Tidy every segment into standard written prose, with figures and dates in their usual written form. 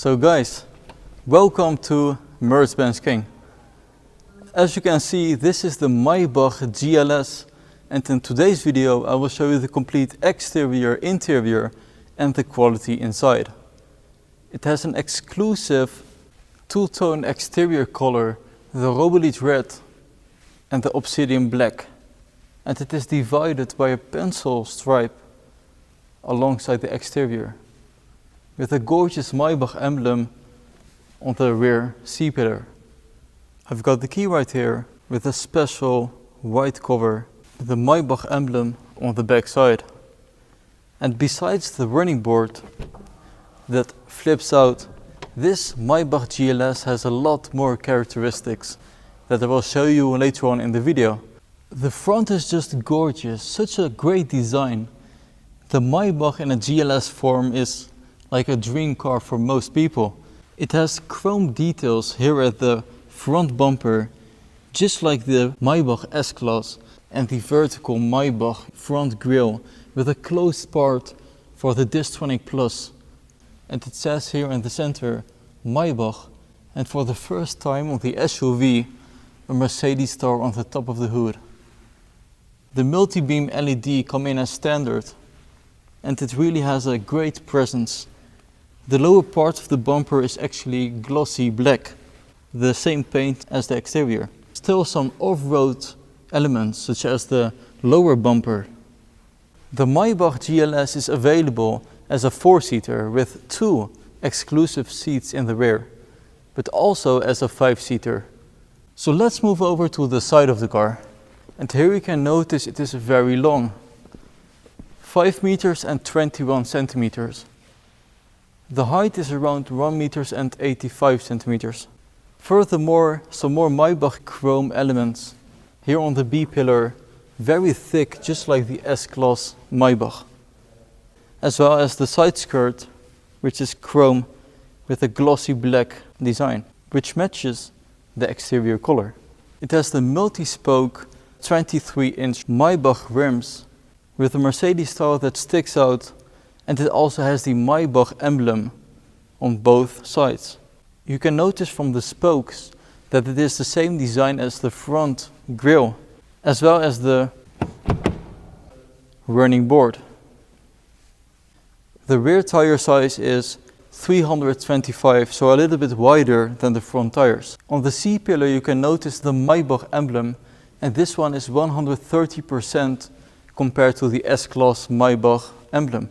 So guys, welcome to Mercedes-Benz King. As you can see, this is the Maybach GLS, and in today's video I will show you the complete exterior, interior and the quality inside. It has an exclusive two-tone exterior color, the Robolite red and the obsidian black, and it is divided by a pencil stripe alongside the exterior, with a gorgeous Maybach emblem on the rear C-pillar. I've got the key right here with a special white cover with the Maybach emblem on the back side. And besides the running board that flips out, this Maybach GLS has a lot more characteristics that I will show you later on in the video. The front is just gorgeous, such a great design. The Maybach in a GLS form is like a dream car for most people. It has chrome details here at the front bumper, just like the Maybach S-Class and the vertical Maybach front grille with a closed part for the Distronic Plus. And it says here in the center, Maybach, and for the first time on the SUV, a Mercedes star on the top of the hood. The multi-beam LED come in as standard, and it really has a great presence. The lower part of the bumper is actually glossy black, the same paint as the exterior. Still some off-road elements such as the lower bumper. The Maybach GLS is available as a four-seater with two exclusive seats in the rear, but also as a five-seater. So let's move over to the side of the car. And here you can notice it is very long, 5 meters and 21 centimeters. The height is around 1 meters and 85 centimeters. Furthermore, some more Maybach chrome elements. Here on the B-pillar, very thick, just like the S-Class Maybach. As well as the side skirt, which is chrome with a glossy black design, which matches the exterior color. It has the multi-spoke 23-inch Maybach rims with a Mercedes style that sticks out, and it also has the Maybach emblem on both sides. You can notice from the spokes that it is the same design as the front grille, as well as the running board. The rear tire size is 325, so a little bit wider than the front tires. On the C-pillar you can notice the Maybach emblem, and this one is 130% compared to the S-Class Maybach emblem.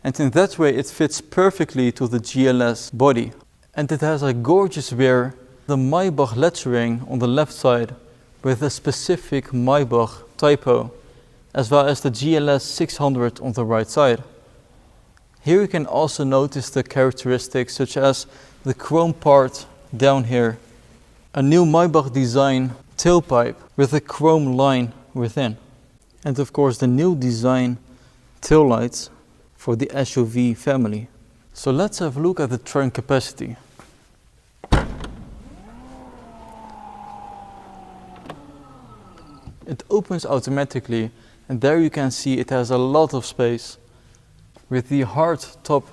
And in that way it fits perfectly to the GLS body. And it has a gorgeous rear, the Maybach lettering on the left side with a specific Maybach typo, as well as the GLS 600 on the right side. Here you can also notice the characteristics such as the chrome part down here, a new Maybach design tailpipe with a chrome line within, and of course the new design taillights for the SUV family. So let's have a look at the trunk capacity. It opens automatically, and there you can see it has a lot of space with the hard top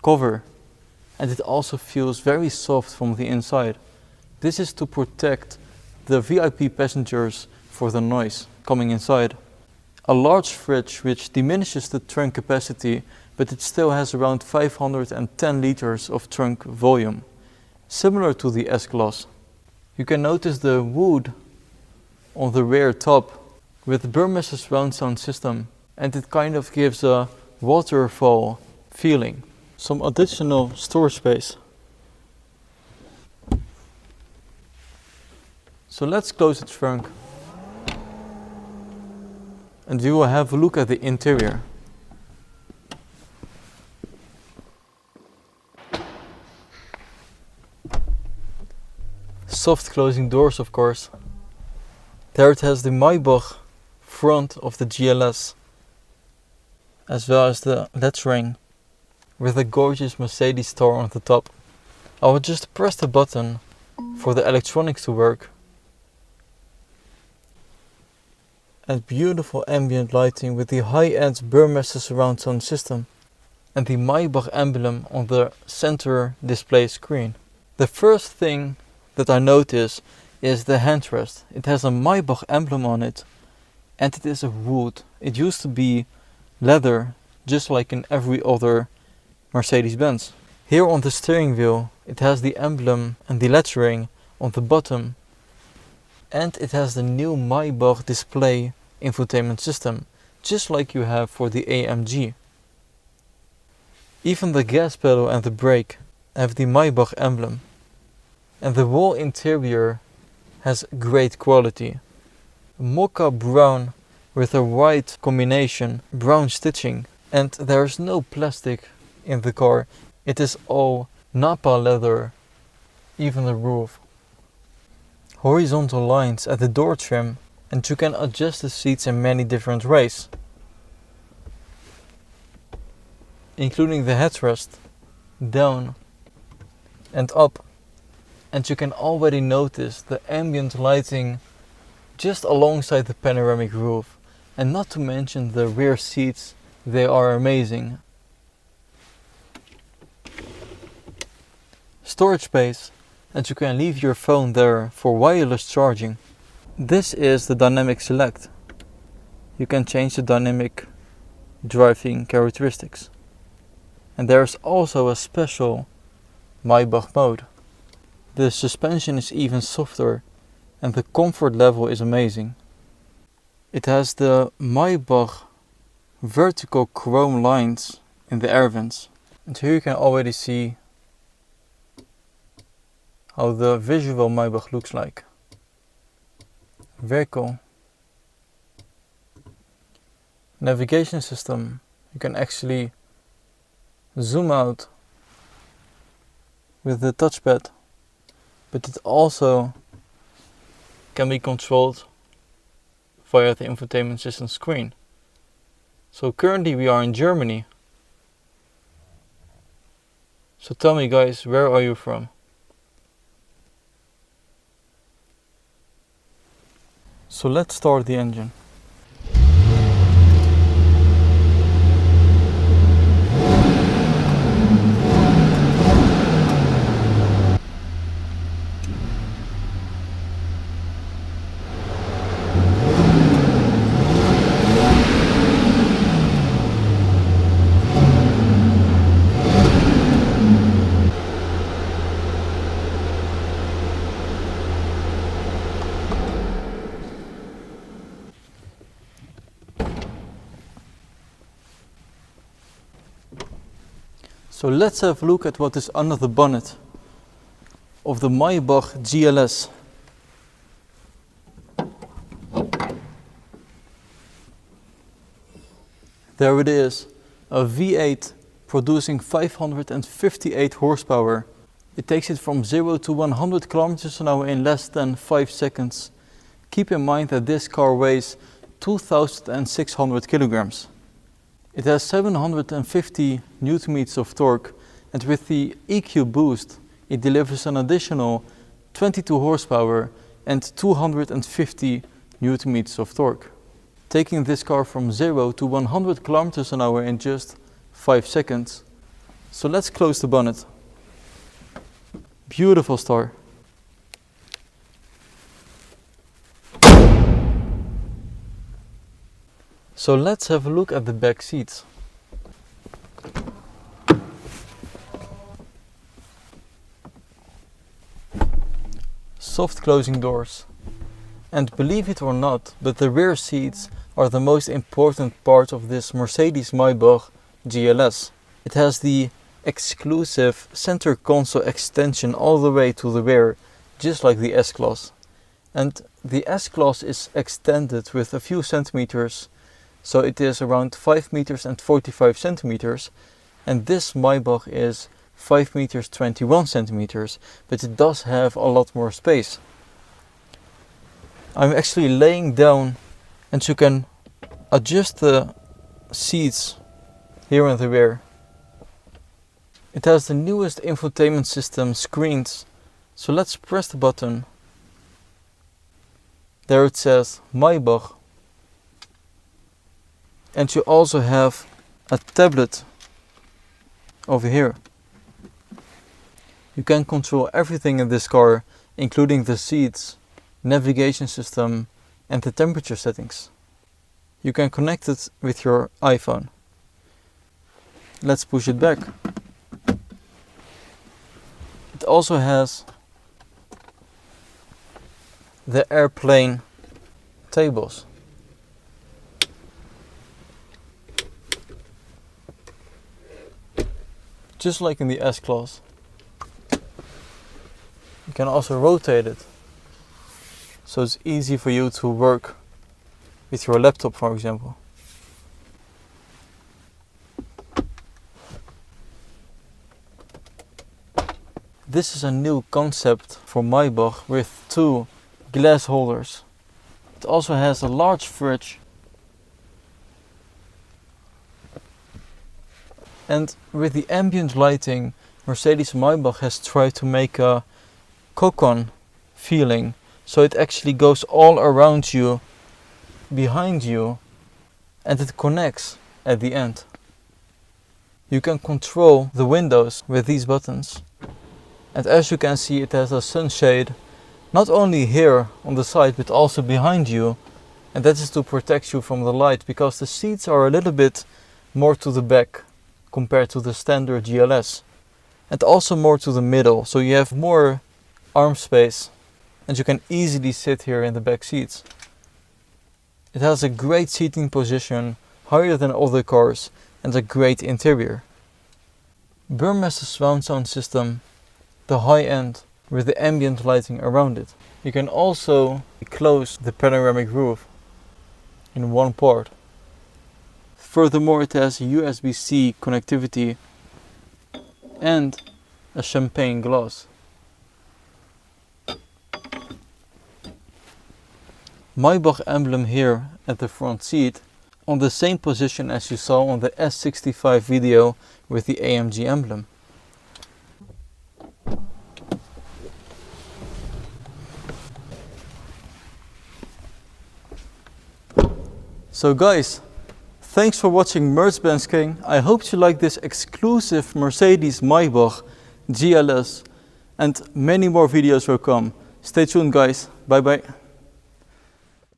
cover, and it also feels very soft from the inside. This is to protect the VIP passengers for the noise coming inside. A large fridge which diminishes the trunk capacity, but it still has around 510 liters of trunk volume, similar to the S-Class. You can notice the wood on the rear top with Burmester surround sound system, and it kind of gives a waterfall feeling. Some additional storage space. So let's close the trunk. and we will have a look at the interior. Soft closing doors, of course. There it has the Maybach front of the GLS, as well as the lettering with a gorgeous Mercedes star on the top. I will just press the button for the electronics to work. And beautiful ambient lighting with the high-end Burmester surround sound system and the Maybach emblem on the center display screen. The first thing that I notice is the handrest. It has a Maybach emblem on it and it is a wood. It used to be leather, just like in every other Mercedes-Benz. Here on the steering wheel it has the emblem and the lettering on the bottom, and it has the new Maybach display infotainment system, just like you have for the AMG. Even the gas pedal and the brake have the Maybach emblem, and the whole interior has great quality. Mocha brown with a white combination, brown stitching, and there is no plastic in the car. It is all Napa leather, even the roof. Horizontal lines at the door trim, and you can adjust the seats in many different ways, including the headrest, down and up. And you can already notice the ambient lighting just alongside the panoramic roof, and not to mention the rear seats, they are amazing. Storage space, and you can leave your phone there for wireless charging. This is the dynamic select. You can change the dynamic driving characteristics. And there's also a special Maybach mode. The suspension is even softer and the comfort level is amazing. It has the Maybach vertical chrome lines in the air vents. And here you can already see how the visual Maybach looks like. Very cool. Navigation system. You can actually zoom out with the touchpad, but it also can be controlled via the infotainment system screen. So currently we are in Germany. So tell me guys, where are you from? So let's start the engine. So let's have a look at what is under the bonnet of the Maybach GLS. There it is, a V8 producing 558 horsepower. It takes it from 0 to 100 kilometers an hour in less than 5 seconds. Keep in mind that this car weighs 2,600 kilograms. It has 750 Newton meters of torque, and with the EQ boost it delivers an additional 22 horsepower and 250 Newton meters of torque, taking this car from 0 to 100 kilometers an hour in just 5 seconds. So let's close the bonnet. Beautiful star. So let's have a look at the back seats. Soft closing doors. And believe it or not, but the rear seats are the most important part of this Mercedes Maybach GLS. It has the exclusive center console extension all the way to the rear, just like the S-Class. And the S-Class is extended with a few centimeters So it is around 5 meters and 45 centimeters. And this Maybach is 5 meters 21 centimeters, but it does have a lot more space. I'm actually laying down and you can adjust the seats here in the rear. It has the newest infotainment system screens. So let's press the button. There it says Maybach. And you also have a tablet over here. You can control everything in this car, including the seats, navigation system and the temperature settings. You can connect it with your iPhone. Let's push it back. It also has the airplane tables. Just like in the S-Class. You can also rotate it, so it's easy for you to work with your laptop, for example. This is a new concept for Maybach with 2 glass holders. It also has a large fridge. And with the ambient lighting, Mercedes Maybach has tried to make a cocoon feeling, so it actually goes all around you, behind you, and it connects at the end. You can control the windows with these buttons, and as you can see, it has a sunshade not only here on the side but also behind you, and that is to protect you from the light because the seats are a little bit more to the back compared to the standard GLS, and also more to the middle, so you have more arm space and you can easily sit here in the back seats. It has a great seating position, higher than other cars, and a great interior. Burmester surround sound system, the high end with the ambient lighting around it. You can also close the panoramic roof in one part. Furthermore, it has USB-C connectivity and a champagne glass. Maybach emblem here at the front seat, on the same position as you saw on the S65 video with the AMG emblem. So guys, thanks for watching Mercedes King. I hope you like this exclusive Mercedes Maybach GLS, and many more videos will come. Stay tuned guys, bye bye.